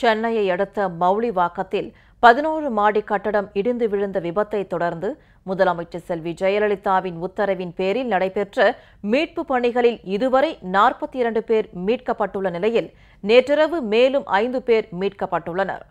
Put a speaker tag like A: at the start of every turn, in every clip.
A: சென்னையை அடுத்த மவுலிவாக்கத்தில் 11 மாடி கட்டடம் இடிந்து விழுந்த விபத்தை தொடர்ந்து முதலமைச்சர் செல்வி ஜெயலலிதாவின் உத்தரவின் பேரில் நடைபெற்ற மீட்பு பணிகளில் இதுவரை 42 பேர் மீட்கப்பட்டுள்ள நிலையில் நேற்றிரவு மேலும் 5 பேர் மீட்கப்பட்டுள்ளனர்.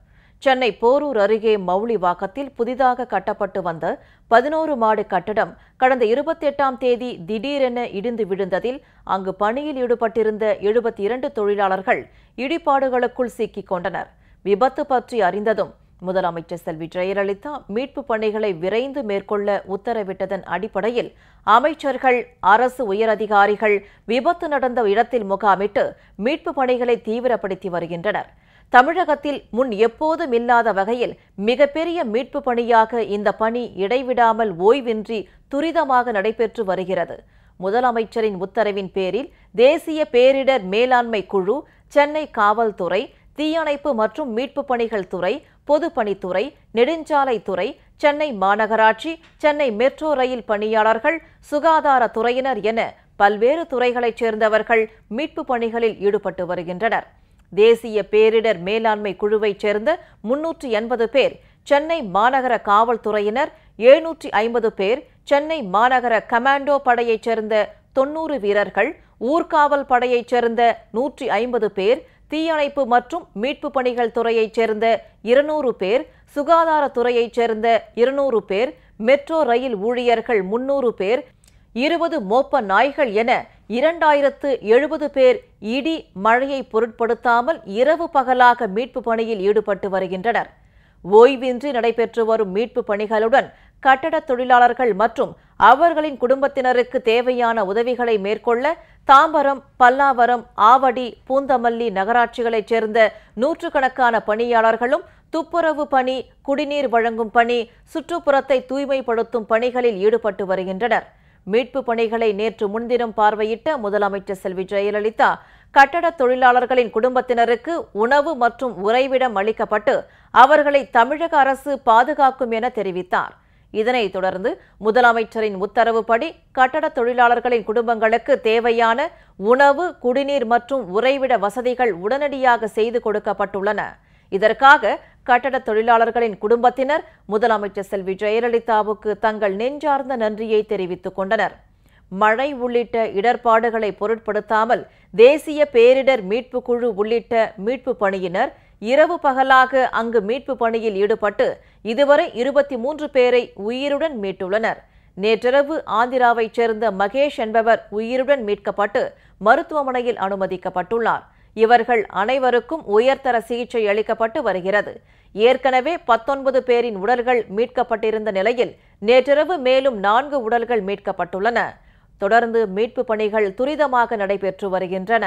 A: சென்னை போரூர் அருகே மவுலிவாக்கத்தில் புதிதாக கட்டப்பட்டு வந்த 11 மாடி கட்டடம் கடந்த 28ஆம் தேதி திடீரென இடிந்து விழுந்ததில் அங்கு பணியில் ஈடுபட்டிருந்த 72 தொழிலாளர்கள் இடிபாடுகளுக்குள் சிக்கிக் கொண்டனர். விபத்து பற்றி அறிந்ததும் முதலமைச்சர் செல்வி ஜெயலலிதா மீட்பு பணிகளை விரைந்து மேற்கொள்ள உத்தரவிட்டதன் அடிப்படையில் அமைச்சர்கள், அரசு உயரதிகாரிகள் விபத்து நடந்த இடத்தில் முகாமிட்டு மீட்பு பணிகளை தீவிரப்படுத்தி வருகின்றனர். தமிழகத்தில் முன் எப்போதும் இல்லாத வகையில் மிகப்பெரிய மீட்பு பணியாக இந்த பணி இடைவிடாமல் ஓய்வின்றி துரிதமாக நடைபெற்று வருகிறது. முதலமைச்சரின் உத்தரவின் பேரில் தேசிய பேரிடர் மேலாண்மை குழு, சென்னை காவல்துறை, தீயணைப்பு மற்றும் மீட்பு பணிகள் துறை, பொதுப்பணித்துறை, நெடுஞ்சாலைத்துறை, சென்னை மாநகராட்சி, சென்னை மெட்ரோ ரயில் பணியாளர்கள், சுகாதாரத்துறையினர் என பல்வேறு துறைகளைச் சேர்ந்தவர்கள் மீட்பு பணிகளில் ஈடுபட்டு வருகின்றனர். தேசிய பேரிடர் மேலாண்மை குழுவைச் சேர்ந்த 380 பேர், சென்னை மாநகர காவல்துறையினர் 750 பேர், சென்னை மாநகர கமாண்டோ படையைச் சேர்ந்த 90 வீரர்கள், ஊர்காவல் படையைச் சேர்ந்த 150 பேர், தீயணைப்பு மற்றும் மீட்பு பணிகள் துறையைச் சேர்ந்த 200 பேர், சுகாதாரத்துறையைச் சேர்ந்த 200 பேர், மெட்ரோ ரயில் ஊழியர்கள் 300 பேர், 20 மோப்ப நாய்கள் என 2070 பேர் இடி மழையை பொருட்படுத்தாமல் இரவு பகலாக மீட்பு பணியில் ஈடுபட்டு வருகின்றனர். ஓய்வின்றி நடைபெற்று வரும் மீட்பு பணிகளுடன் கட்டட தொழிலாளர்கள் மற்றும் அவர்களின் குடும்பத்தினருக்கு தேவையான உதவிகளை மேற்கொள்ள தாம்பரம், பல்லாவரம், ஆவடி, பூந்தமல்லி நகராட்சிகளைச் சேர்ந்த நூற்றுக்கணக்கான பணியாளர்களும் துப்புரவு பணி, குடிநீர் வழங்கும் பணி, சுற்றுப்புறத்தை தூய்மைப்படுத்தும் பணிகளில் ஈடுபட்டு வருகின்றனர். மீட்பு பணிகளை நேற்று முன்தினம் பார்வையிட்ட முதலமைச்சர் செல்வி ஜெயலலிதா கட்டட தொழிலாளர்களின் குடும்பத்தினருக்கு உணவு மற்றும் உறைவிடம் அளிக்கப்பட்டு அவர்களை தமிழக அரசு பாதுகாக்கும் என தெரிவித்தார். இதனைத் தொடர்ந்து முதலமைச்சரின் உத்தரவுப்படி கட்டட தொழிலாளர்களின் குடும்பங்களுக்கு தேவையான உணவு, குடிநீர் மற்றும் உறைவிட வசதிகள் உடனடியாக செய்து கொடுக்கப்பட்டுள்ளன. இதற்காக கட்டட தொழிலாளர்களின் குடும்பத்தினர் முதலமைச்சர் செல்வி ஜெயலலிதாவுக்கு தங்கள் நெஞ்சார்ந்த நன்றியை தெரிவித்துக் கொண்டனர். மழை உள்ளிட்ட இடர்பாடுகளை பொருட்படுத்தாமல் தேசிய பேரிடர் மீட்பு குழு உள்ளிட்ட மீட்பு பணியினர் இரவு பகலாக அங்கு மீட்பு பணியில் ஈடுபட்டு இதுவரை 23 பேரை உயிருடன் மீட்டுள்ளனர். நேற்றிரவு ஆந்திராவைச் சேர்ந்த மகேஷ் என்பவர் உயிருடன் மீட்கப்பட்டு மருத்துவமனையில் அனுமதிக்கப்பட்டுள்ளார். இவர்கள் அனைவருக்கும் உயர்தர சிகிச்சை அளிக்கப்பட்டு வருகிறது. ஏற்கனவே 19 பேரின் உடல்கள் மீட்கப்பட்டிருந்த நிலையில் நேற்றிரவு மேலும் 4 உடல்கள் மீட்கப்பட்டுள்ளன. தொடர்ந்து மீட்பு பணிகள் துரிதமாக நடைபெற்று வருகின்றன.